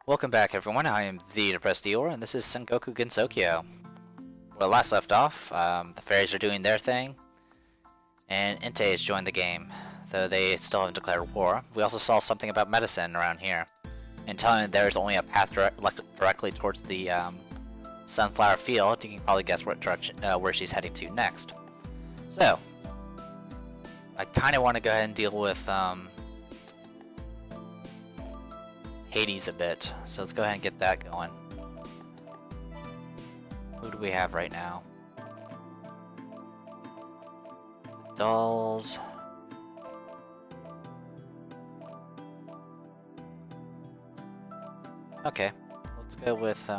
Welcome back everyone, I am the Depressed Eeyore, and this is Sengoku Gensokyo. Where last left off, the fairies are doing their thing, and Inte has joined the game, though they still haven't declared war. We also saw something about medicine around here, and telling them there's only a path directly towards the sunflower field. You can probably guess what direction, where she's heading to next. So, I kind of want to go ahead and deal with Hades a bit, so let's go ahead and get that going. Who do we have right now? Dolls. Okay, let's go with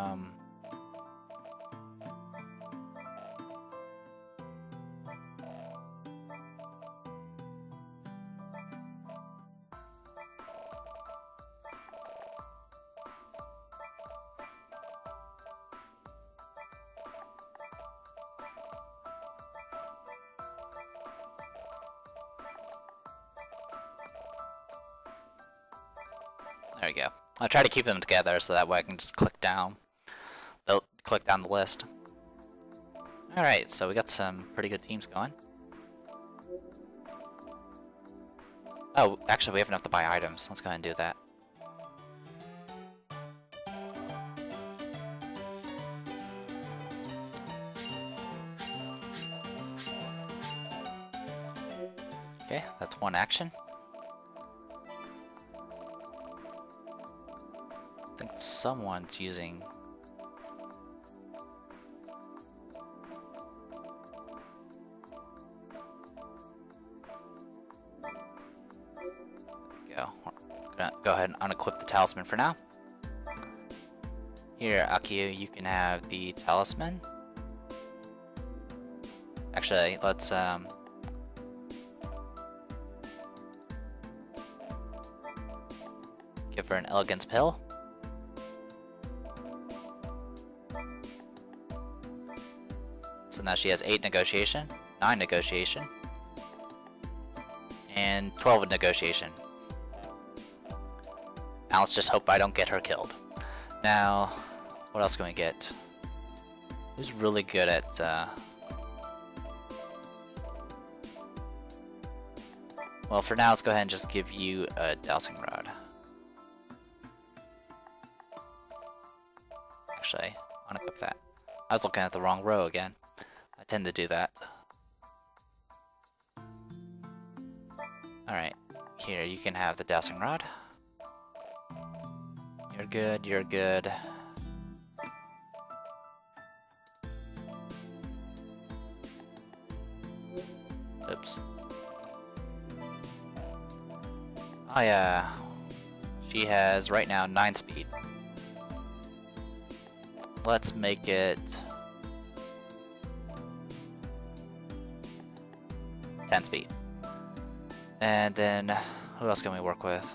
there we go. I'll try to keep them together so that way I can just click down. They'll click down the list. Alright, so we got some pretty good teams going. Oh, actually we have enough to buy items. Let's go ahead and do that. Okay, that's one action. I think someone's using... Go. We're gonna go ahead and unequip the talisman for now. Here, Akio, you can have the talisman. Actually, let's give her an elegance pill. So now she has 8 negotiation, 9 negotiation, and 12 negotiation. Now let's just hope I don't get her killed. Now, what else can we get? Who's really good at, Well, for now, let's go ahead and just give you a dowsing rod. Actually, unequip that. I was looking at the wrong row again. I tend to do that. Alright, here, you can have the dowsing rod. You're good, you're good. Oops. Oh yeah, she has right now 9 speed. Let's make it 10 speed. And then, who else can we work with?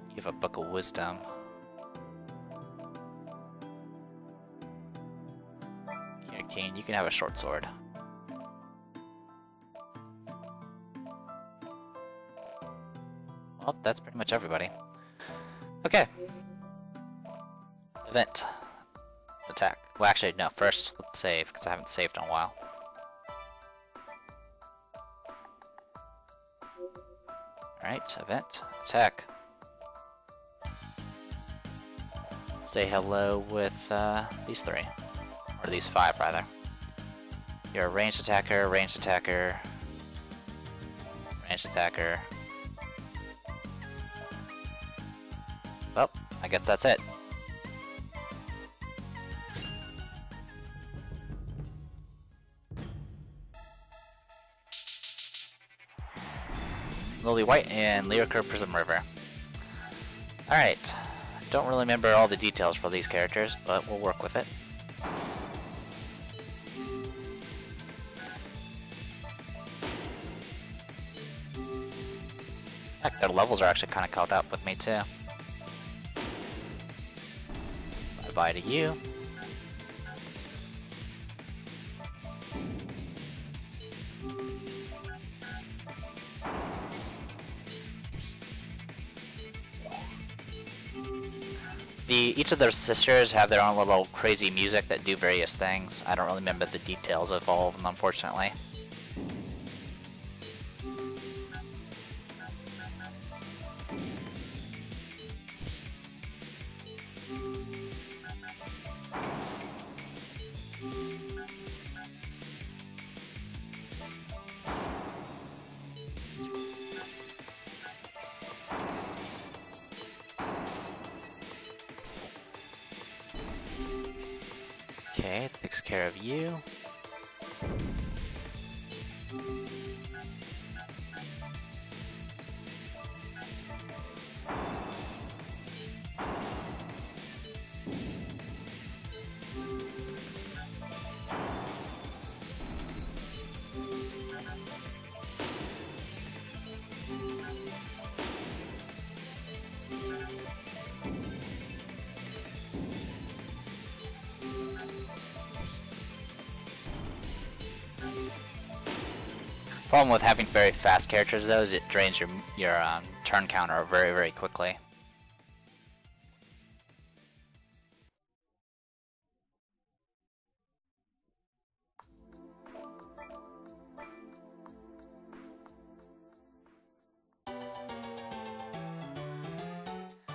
You have a Book of Wisdom. Here, Kane, you can have a short sword. Well, that's pretty much everybody. Okay. Event. Attack. Well, actually, no. First, let's save, because I haven't saved in a while. Alright, event. Attack. Say hello with these 3. Or these 5, rather. You're a ranged attacker, ranged attacker, ranged attacker. Well, I guess that's it. Lily White and Lyrica Prism River. Alright. Don't really remember all the details for these characters, but we'll work with it. Heck, their levels are actually kind of caught up with me too. Bye-bye to you. Each of their sisters have their own little crazy music that do various things. I don't really remember the details of all of them, unfortunately. Okay, takes care of you. Problem with having very fast characters though is it drains your turn counter very, very quickly.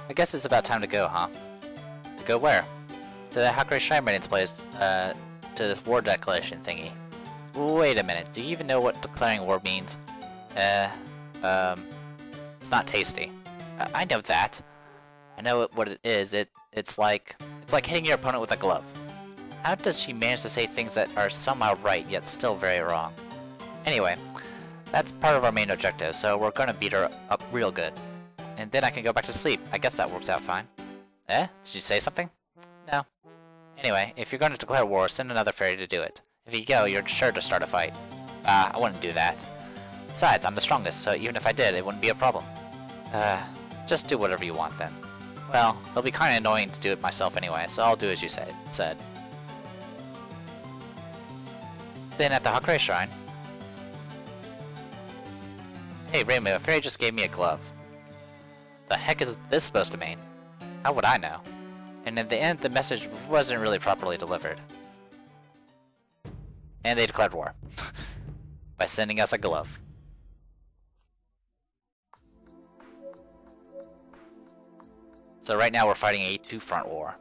I guess it's about time to go, huh? To go where? To the Hakurei Shrine Radiance place, to this war declaration thingy. Wait a minute, do you even know what declaring war means? It's not tasty. I know that. I know what it is. It's like hitting your opponent with a glove. How does she manage to say things that are somehow right, yet still very wrong? Anyway, that's part of our main objective, so we're gonna beat her up real good. And then I can go back to sleep. I guess that works out fine. Eh? Did you say something? No. Anyway, if you're going to declare war, send another fairy to do it. If you go, you're sure to start a fight. I wouldn't do that. Besides, I'm the strongest, so even if I did, it wouldn't be a problem. Just do whatever you want then. Well, it'll be kinda annoying to do it myself anyway, so I'll do as you said. Then at the Hakurei Shrine... Hey Reimu, a fairy just gave me a glove. The heck is this supposed to mean? How would I know? And in the end, the message wasn't really properly delivered. And they declared war. By sending us a glove. So right now we're fighting a two-front war.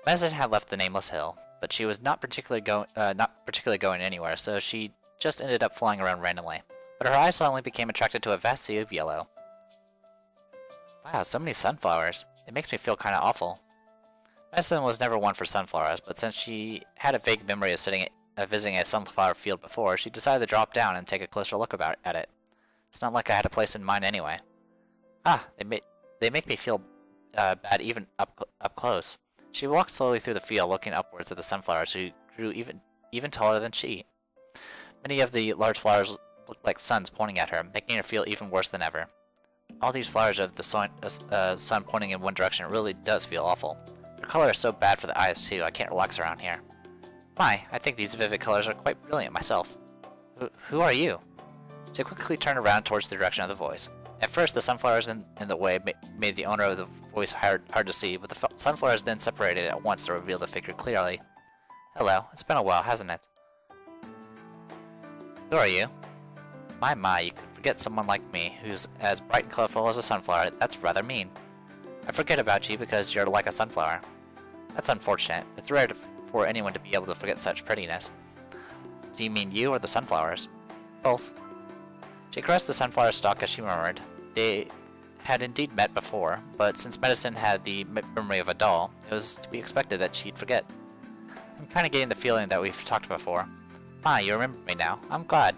Medicine had left the Nameless Hill, but she was not particularly going anywhere, so she just ended up flying around randomly. But her eyes suddenly became attracted to a vast sea of yellow. Wow, so many sunflowers. It makes me feel kinda awful. Medicine was never one for sunflowers, but since she had a vague memory of visiting a sunflower field before, she decided to drop down and take a closer look at it. It's not like I had a place in mind anyway. Ah, they make me feel bad even up close. She walked slowly through the field, looking upwards at the sunflowers who grew even taller than she. Many of the large flowers looked like suns pointing at her, making her feel even worse than ever. All these flowers of the sun pointing in one direction really does feel awful. Their color is so bad for the eyes too, I can't relax around here. My, I think these vivid colors are quite brilliant myself. Who are you? She quickly turned around towards the direction of the voice. At first, the sunflowers in the way made the owner of the voice hard to see, but the sunflowers then separated at once to reveal the figure clearly. Hello, it's been a while, hasn't it? Who are you? My, you could forget someone like me, who's as bright and colorful as a sunflower. That's rather mean. I forget about you because you're like a sunflower. That's unfortunate. It's rare for anyone to be able to forget such prettiness. Do you mean you or the sunflowers? Both. She caressed the sunflower stalk as she murmured. They had indeed met before, but since Medicine had the memory of a doll, it was to be expected that she'd forget. I'm kinda getting the feeling that we've talked before. You remember me now. I'm glad.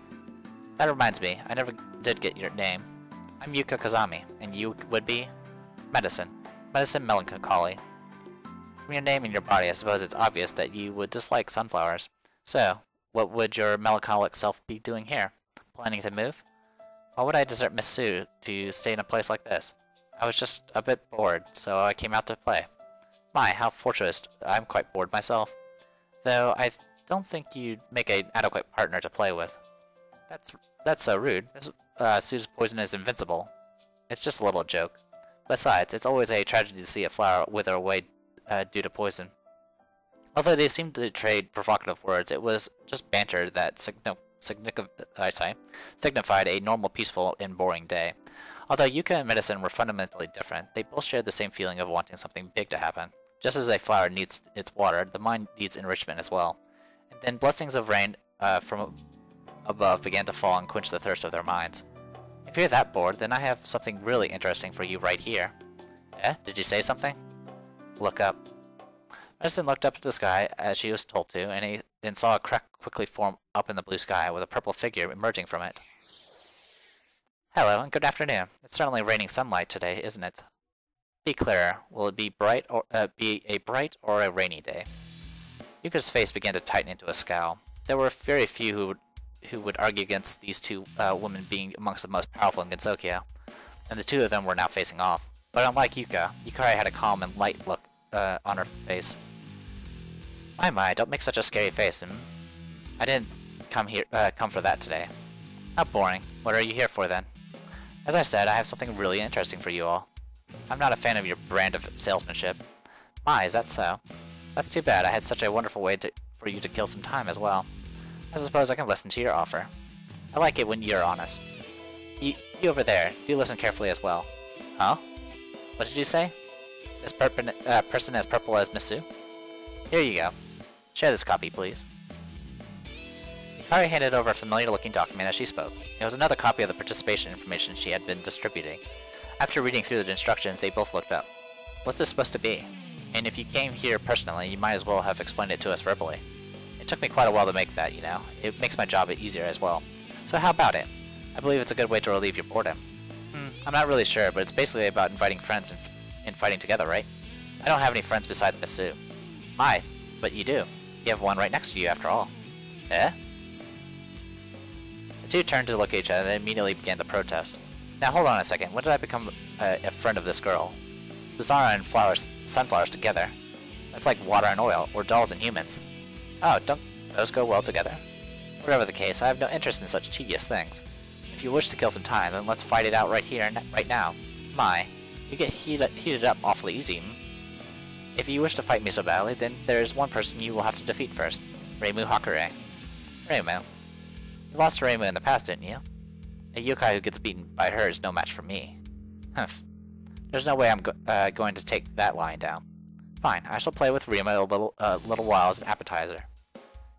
That reminds me, I never did get your name. I'm Yuka Kazami, and you would be? Medicine. Medicine Melancholy. From your name and your body, I suppose it's obvious that you would dislike sunflowers. So, what would your melancholic self be doing here? Planning to move? Why would I desert Miss Sue to stay in a place like this? I was just a bit bored, so I came out to play. My, how fortuitous. I'm quite bored myself. Though don't think you'd make an adequate partner to play with. That's so rude. Sue's poison is invincible. It's just a little joke. Besides, it's always a tragedy to see a flower wither away due to poison. Although they seemed to trade provocative words, it was just banter that signified a normal, peaceful, and boring day. Although Yuka and medicine were fundamentally different, they both shared the same feeling of wanting something big to happen. Just as a flower needs its water, the mind needs enrichment as well. And then blessings of rain from above began to fall and quench the thirst of their minds. If you're that bored, then I have something really interesting for you right here. Eh? Did you say something? Look up. Medicine looked up to the sky as she was told to, and saw a crack quickly form up in the blue sky with a purple figure emerging from it. Hello, and good afternoon. It's certainly raining sunlight today, isn't it? Be clearer. Will it be a bright or a rainy day? Yuka's face began to tighten into a scowl. There were very few who would argue against these two women being amongst the most powerful in Gensokyo, and the two of them were now facing off. But unlike Yuka, Yukari had a calm and light look on her face. My, don't make such a scary face, I didn't come for that today. How boring. What are you here for then? As I said, I have something really interesting for you all. I'm not a fan of your brand of salesmanship. My, is that so? That's too bad. I had such a wonderful way for you to kill some time as well. I suppose I can listen to your offer. I like it when you're honest. You over there, do listen carefully as well. Huh? What did you say? This person as purple as Miss Sue? Here you go. Share this copy, please. Yukari handed over a familiar-looking document as she spoke. It was another copy of the participation information she had been distributing. After reading through the instructions, they both looked up. What's this supposed to be? And if you came here personally, you might as well have explained it to us verbally. It took me quite a while to make that, you know. It makes my job easier as well. So how about it? I believe it's a good way to relieve your boredom. I'm not really sure, but it's basically about inviting friends and fighting together, right? I don't have any friends beside Miss Sue. My, but you do. You have one right next to you, after all. Eh? The two turned to look at each other and then immediately began to protest. Now hold on a second, when did I become a friend of this girl? Susanna and sunflowers together. That's like water and oil, or dolls and humans. Oh, don't those go well together? Whatever the case, I have no interest in such tedious things. If you wish to kill some time, then let's fight it out right here and right now. My, you get heated up awfully easy. If you wish to fight me so badly, then there is one person you will have to defeat first. Reimu Hakure. Reimu. You lost to Reimu in the past, didn't you? A yokai who gets beaten by her is no match for me. Humph. There's no way I'm going to take that line down. Fine, I shall play with Reimu a little while as an appetizer.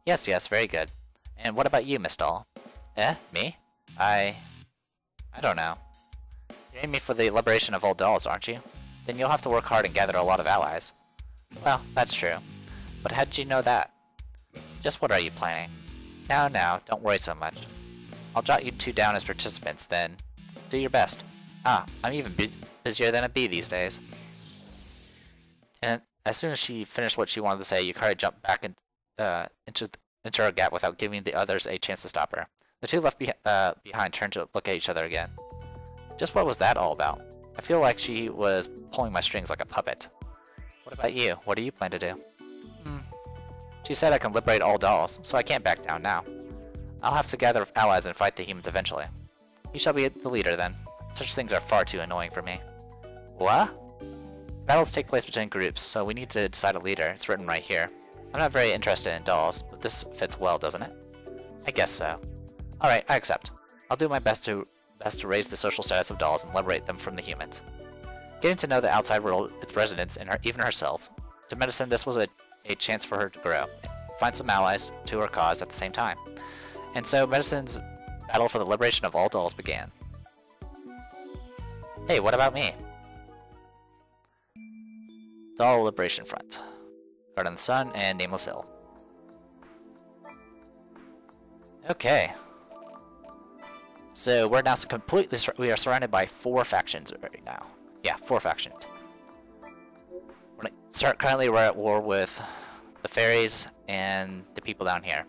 Yes, very good. And what about you, Miss Doll? Eh? Me? I don't know. You're aiming for the liberation of all dolls, aren't you? Then you'll have to work hard and gather a lot of allies. Well, that's true. But how did you know that? Just what are you planning? Now, don't worry so much. I'll jot you two down as participants, then. Do your best. I'm even busier than a bee these days. And as soon as she finished what she wanted to say, Yukari jumped back into her gap without giving the others a chance to stop her. The two left behind turned to look at each other again. Just what was that all about? I feel like she was pulling my strings like a puppet. What about you? What do you plan to do? She said I can liberate all dolls, so I can't back down now. I'll have to gather allies and fight the humans eventually. You shall be the leader then. Such things are far too annoying for me. What? Battles take place between groups, so we need to decide a leader. It's written right here. I'm not very interested in dolls, but this fits well, doesn't it? I guess so. Alright, I accept. I'll do my best to raise the social status of dolls and liberate them from the humans. Getting to know the outside world, its residents, and even herself, to medicine this was a chance for her to grow, find some allies to her cause at the same time. And so medicine's battle for the liberation of all dolls began. Hey, what about me? Doll Liberation Front. Garden of the Sun and Nameless Hill. Okay. So we're now we are surrounded by 4 factions right now. Yeah, 4 factions. Currently we're at war with the fairies and the people down here.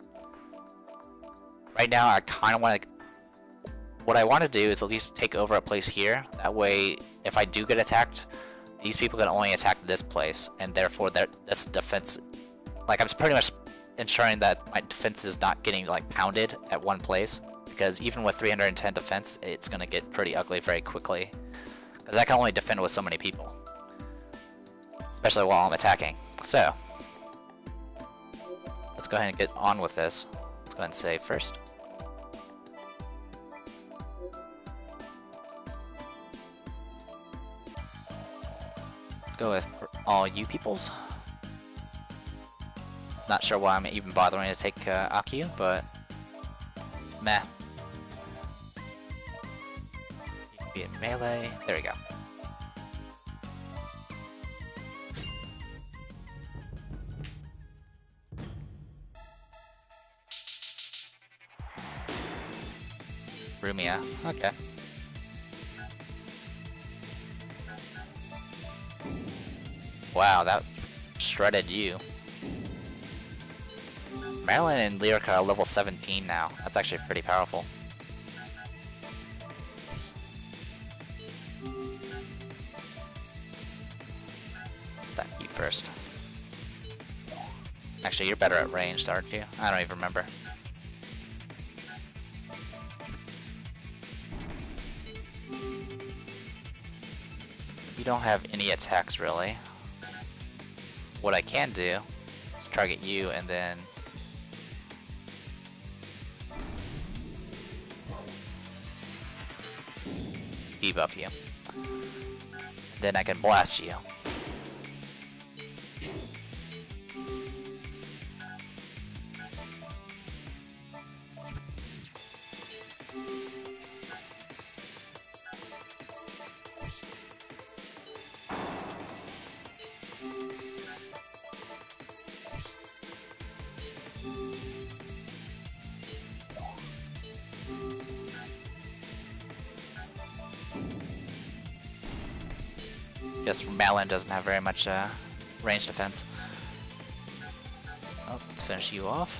Right now I kind of want to... What I want to do is at least take over a place here. That way, if I do get attacked, these people can only attack this place, and therefore this defense... Like, I'm pretty much ensuring that my defense is not getting like pounded at one place, because even with 310 defense, it's gonna get pretty ugly very quickly, because I can only defend with so many people, especially while I'm attacking. So let's go ahead and get on with this. Let's go ahead and save first. Let's go with all you peoples. Not sure why I'm even bothering to take Akio, but meh. You can be in melee. There we go. Rumia, okay. Wow, that shredded you. Marilyn and Lyrica are level 17 now. That's actually pretty powerful. Stack you first. Actually, you're better at ranged, aren't you? I don't even remember. You don't have any attacks, really. What I can do is target you and then debuff you. Then I can blast you. Guess Malin doesn't have very much range defense. Oh, let's finish you off.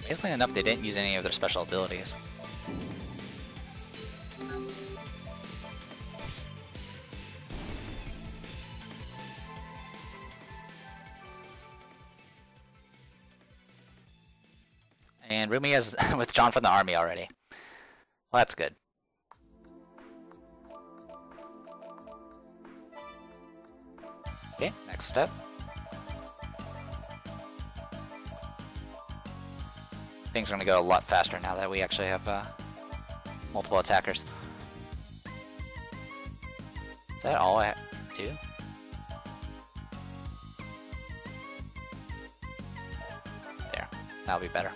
Amazingly enough, they didn't use any of their special abilities. And Rumi has withdrawn from the army already. Well, that's good. Okay, next step. Things are going to go a lot faster now that we actually have multiple attackers. Is that all I have to do? There, that'll be better.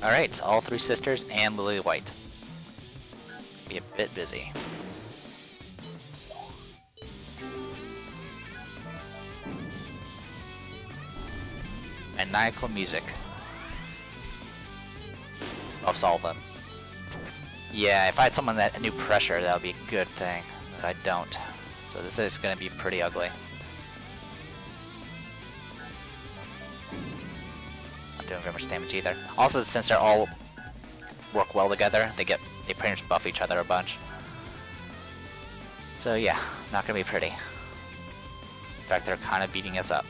Alright, all three sisters and Lily White. Be a bit busy. Maniacal music. Buffs all of them. Yeah, if I had someone that knew pressure, that would be a good thing. But I don't. So this is going to be pretty ugly. Doing very much damage either. Also, since they're all work well together, they pretty much buff each other a bunch. So yeah, not gonna be pretty. In fact, they're kind of beating us up.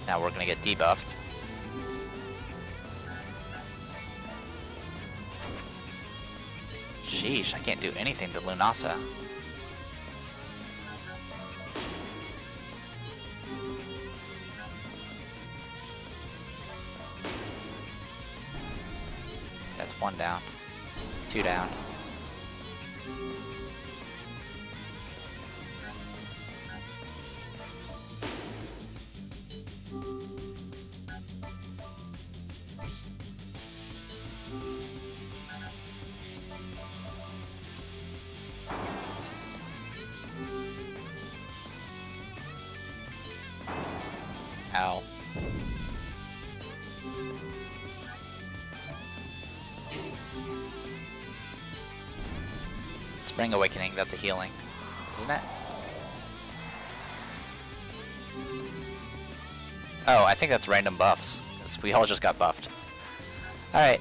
Now we're gonna get debuffed. Sheesh, I can't do anything to Lunasa. That's one down. Two down. Ow. Spring Awakening, that's a healing, isn't it? Oh, I think that's random buffs, because we all just got buffed. Alright.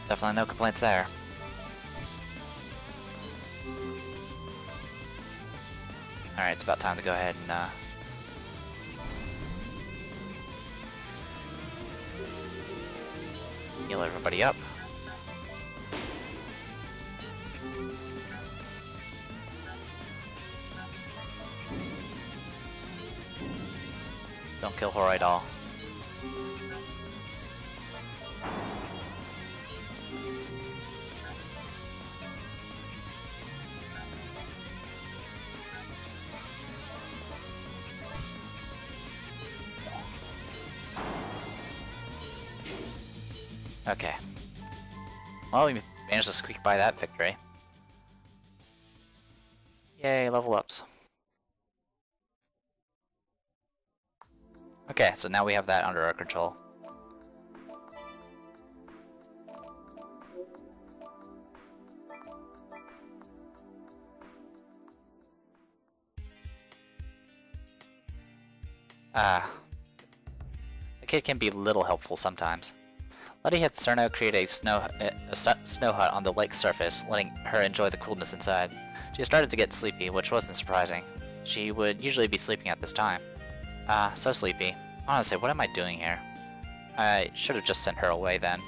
Definitely no complaints there. Alright, it's about time to go ahead and heal everybody up. Don't kill Horai Doll. Okay. Well, we managed to squeak by that victory. Yay, level ups. Okay, so now we have that under our control. The kid can be a little helpful sometimes. Letty had Cerno create a snow hut on the lake's surface, letting her enjoy the coolness inside. She started to get sleepy, which wasn't surprising. She would usually be sleeping at this time. So sleepy. Honestly, what am I doing here? I should have just sent her away then.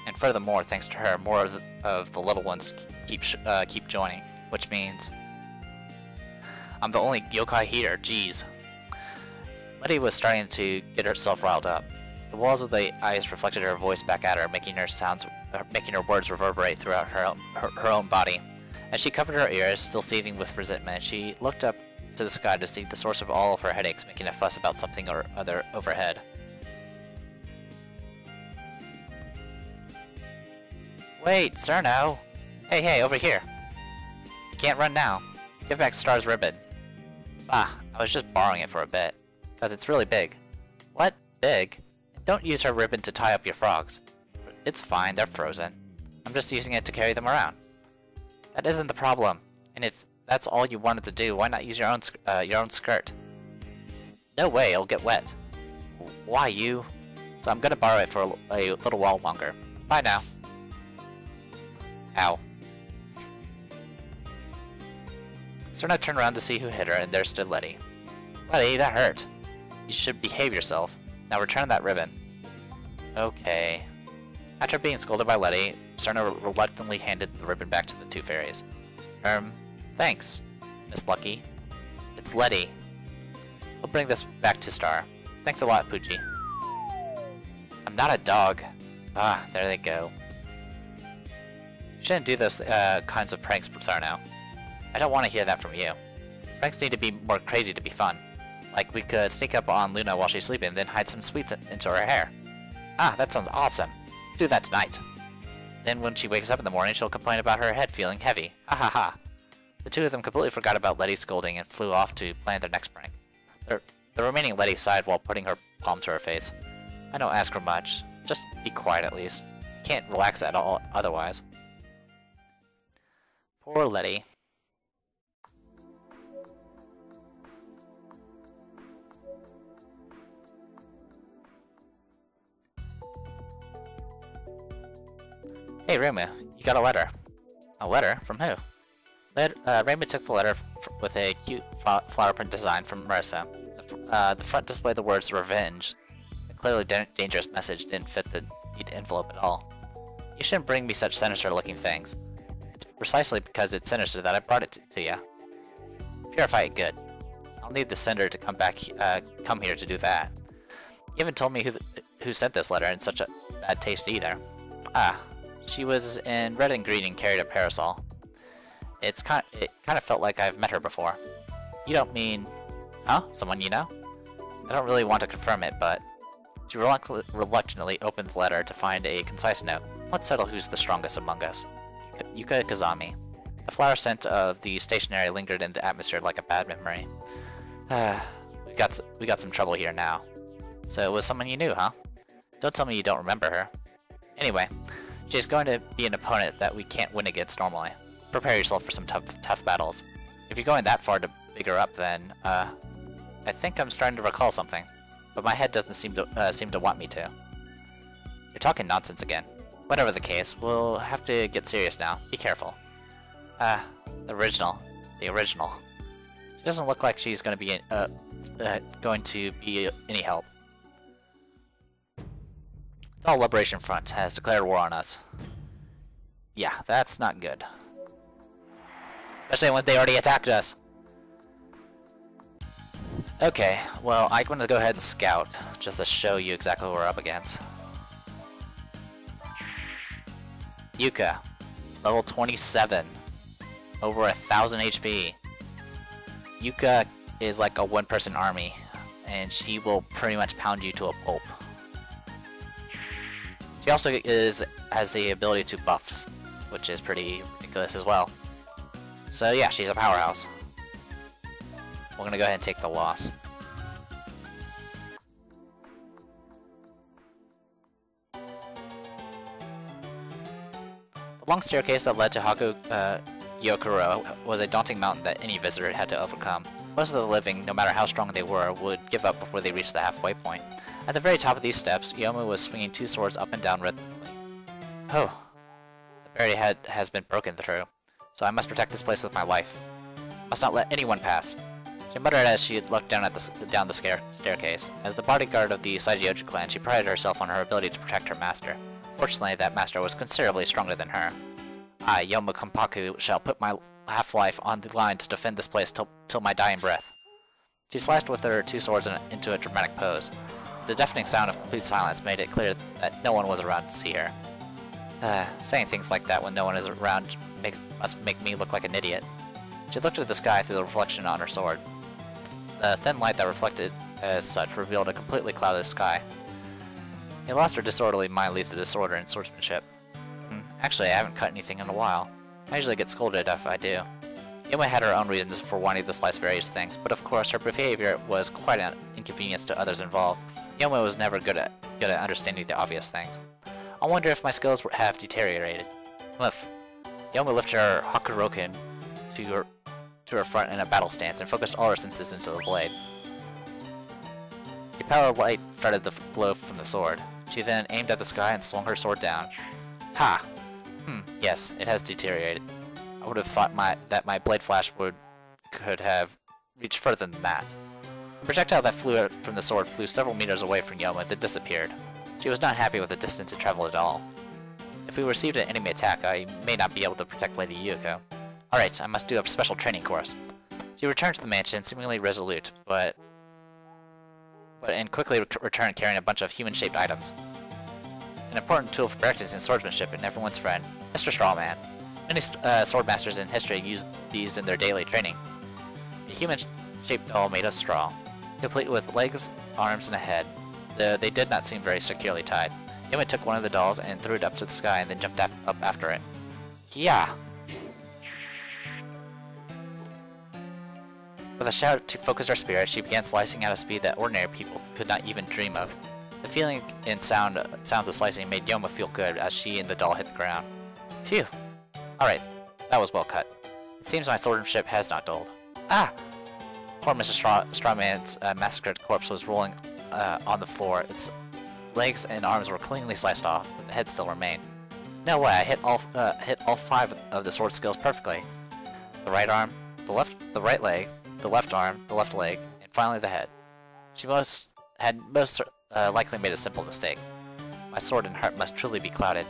And furthermore, thanks to her, more of the little ones keep joining, which means I'm the only yokai here. Jeez. Letty was starting to get herself riled up. The walls of the eyes reflected her voice back at her, making her words reverberate throughout her own body. As she covered her ears, still seething with resentment, she looked up to the sky to see the source of all of her headaches, making a fuss about something or other overhead. Wait, Cerno! Hey, over here! You can't run now. Give back Star's ribbon. I was just borrowing it for a bit, because it's really big. What? Big? Don't use her ribbon to tie up your frogs. It's fine, they're frozen. I'm just using it to carry them around. That isn't the problem. And if that's all you wanted to do, why not use your own skirt? No way, it'll get wet. Why you? So I'm gonna borrow it for a little while longer. Bye now. Ow. Cerno turned around to see who hit her, and there stood Letty. Letty, that hurt. You should behave yourself. Now return that ribbon. Okay. After being scolded by Letty, Cerno reluctantly handed the ribbon back to the two fairies. Thanks, Miss Lucky. It's Letty. We'll bring this back to Star. Thanks a lot, Poochie. I'm not a dog. There they go. You shouldn't do those kinds of pranks, Cerno. I don't want to hear that from you. Pranks need to be more crazy to be fun. Like we could sneak up on Luna while she's sleeping and then hide some sweets into her hair. That sounds awesome. Let's do that tonight. Then when she wakes up in the morning, she'll complain about her head feeling heavy. Ha ha ha. The two of them completely forgot about Letty's scolding and flew off to plan their next prank. The remaining Letty sighed while putting her palm to her face. I don't ask for much. Just be quiet at least. I can't relax at all otherwise. Poor Letty. Hey Reimu, you got a letter. A letter? From who? Reimu took the letter with a cute flower print design from Marissa. The front displayed the words revenge. The clearly dangerous message didn't fit the neat envelope at all. You shouldn't bring me such sinister looking things. It's precisely because it's sinister that I brought it to you. Purify it good. I'll need the sender to come here to do that. You haven't told me who sent this letter in such a bad taste either. She was in red and green and carried a parasol. It kind of felt like I've met her before. You don't mean... Huh? Someone you know? I don't really want to confirm it, but... She reluctantly opened the letter to find a concise note. Let's settle who's the strongest among us. Yuka Kazami. The flower scent of the stationery lingered in the atmosphere like a bad memory. We got some trouble here now. So it was someone you knew, huh? Don't tell me you don't remember her. Anyway, she's going to be an opponent that we can't win against normally. prepare yourself for some tough battles. If you're going that far to big her up, then, I think I'm starting to recall something. But my head doesn't seem to want me to. You're talking nonsense again. Whatever the case, we'll have to get serious now. Be careful. The original. The original. She doesn't look like she's going to be any help. The All Liberation Front has declared war on us. Yeah, that's not good. Especially when they already attacked us. Okay, well, I'm going to go ahead and scout, just to show you exactly what we're up against. Yuka, level 27, over 1,000 HP. Yuka is like a one-person army, and she will pretty much pound you to a pulp. She also has the ability to buff, which is pretty ridiculous as well. So yeah, she's a powerhouse. We're gonna go ahead and take the loss. The long staircase that led to Gyokuro was a daunting mountain that any visitor had to overcome. Most of the living, no matter how strong they were, would give up before they reached the halfway point. At the very top of these steps, Yomu was swinging two swords up and down rhythmically. Oh, the barrier has been broken through, so I must protect this place with my life. I must not let anyone pass. She muttered as she looked down at the staircase. As the bodyguard of the Saigyoji clan, she prided herself on her ability to protect her master. Fortunately, that master was considerably stronger than her. I, Yomu Kompaku, shall put my half-life on the line to defend this place till my dying breath. She slashed with her two swords into a dramatic pose. The deafening sound of complete silence made it clear that no one was around to see her. Saying things like that when no one is around must make me look like an idiot. She looked at the sky through the reflection on her sword. The thin light that reflected as such revealed a completely cloudless sky. A lost or disorderly mind leads to disorder in swordsmanship. Actually, I haven't cut anything in a while. I usually get scolded if I do. Yomu had her own reasons for wanting to slice various things, but of course her behavior was quite an inconvenience to others involved. Yomu was never good at understanding the obvious things. I wonder if my skills have deteriorated. Yomu lifted her Hakuroken to her front in a battle stance and focused all her senses into the blade. A pale light started to glow from the sword. She then aimed at the sky and swung her sword down. Ha! Yes, it has deteriorated. I would have thought that my blade flash could have reached further than that. The projectile that flew from the sword flew several meters away from Yomu, then disappeared. She was not happy with the distance it traveled at all. If we received an enemy attack, I may not be able to protect Lady Yuka. Alright, I must do a special training course. She returned to the mansion, seemingly resolute, and quickly returned carrying a bunch of human-shaped items. An important tool for practicing swordsmanship and everyone's friend, Mr. Strawman. Many swordmasters in history used these in their daily training. A human-shaped doll made of straw, complete with legs, arms, and a head. They did not seem very securely tied. Yomu took one of the dolls and threw it up to the sky and then jumped up after it. Yeah! With a shout to focus her spirit, she began slicing at a speed that ordinary people could not even dream of. The feeling and sounds of slicing made Yomu feel good as she and the doll hit the ground. Phew! Alright, that was well cut. It seems my swordsmanship has not dulled. Ah! Poor Mr. Strawman's massacred corpse was rolling on the floor. Its legs and arms were cleanly sliced off, but the head still remained. No way! I hit all 5 of the sword skills perfectly. The right arm, the right leg, the left arm, the left leg, and finally the head. She had most likely made a simple mistake. My sword and heart must truly be clouded.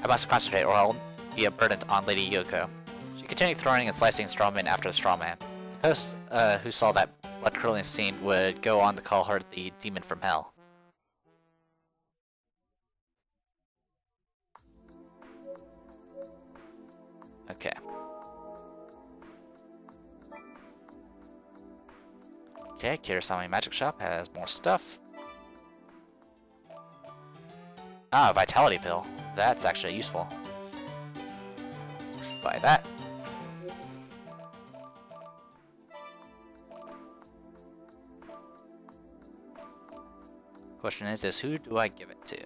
I must concentrate or I'll be a burden on Lady Yuka. She continued throwing and slicing strawman after the strawman. The host who saw that blood-curdling scene would go on to call her the demon from hell. Okay. Okay, Kirasami Magic Shop has more stuff. Ah, Vitality Pill. That's actually useful. Buy that. Question is who do I give it to?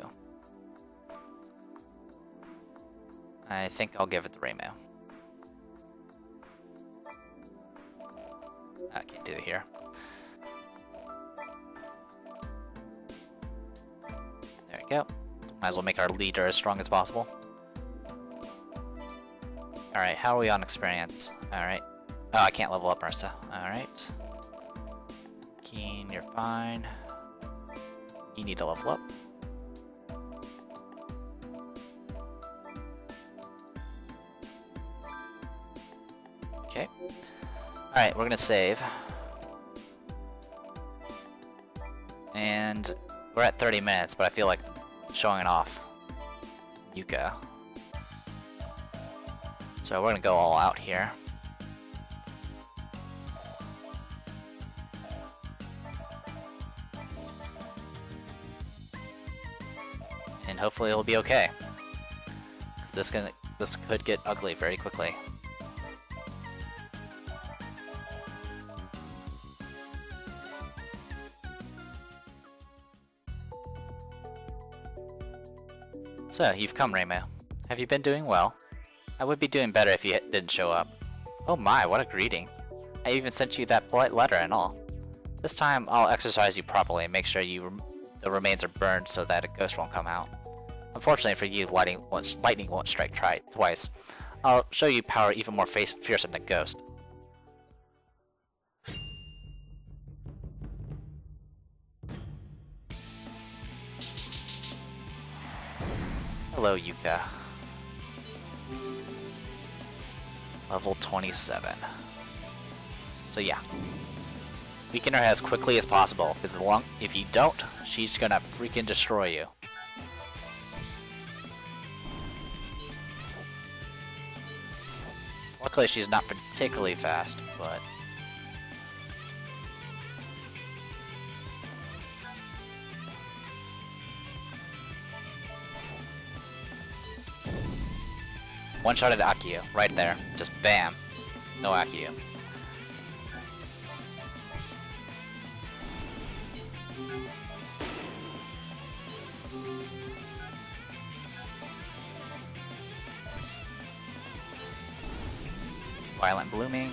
I think I'll give it to Reimu. I can't do it here. There we go. Might as well make our leader as strong as possible. Alright, how are we on experience? Alright. Oh, I can't level up Marissa. Alright. Keen, you're fine. You need to level up. Okay. Alright, we're gonna save. And we're at 30 minutes, but I feel like showing it off. Yuka. So we're gonna go all out here. And hopefully it'll be okay. 'Cause this could get ugly very quickly. So, you've come, Reimu. Have you been doing well? I would be doing better if you didn't show up. Oh my, what a greeting. I even sent you that polite letter and all. This time, I'll exercise you properly and make sure the remains are burned so that a ghost won't come out. Unfortunately for you, lightning won't strike twice. I'll show you power even more fearsome than Ghost. Hello, Yuka. Level 27. So yeah. Weaken her as quickly as possible, because if you don't, she's gonna freaking destroy you. Luckily she's not particularly fast, but... One shot at Akio, right there. Just bam. No Akio. Violent Blooming.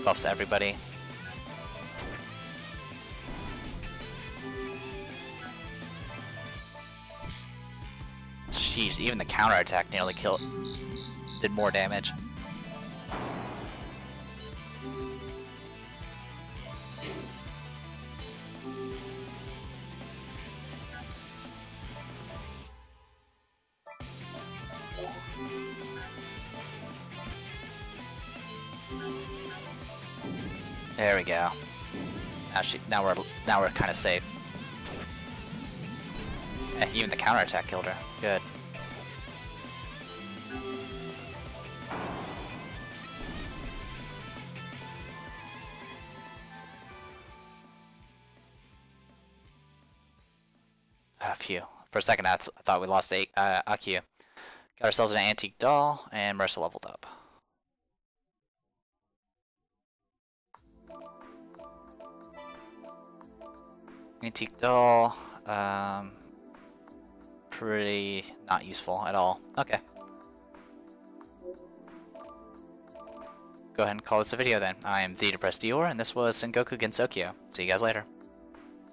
Buffs everybody. Jeez, even the counterattack nearly did more damage. There we go. Now we're kind of safe. Even the counterattack killed her. Good. Phew. For a second I thought we lost Akio. Got ourselves an antique doll, and Marissa leveled up. Antique doll, pretty not useful at all. Okay. Go ahead and call this a video then. I am the Depressed Dior, and this was Sengoku Gensokyo. See you guys later.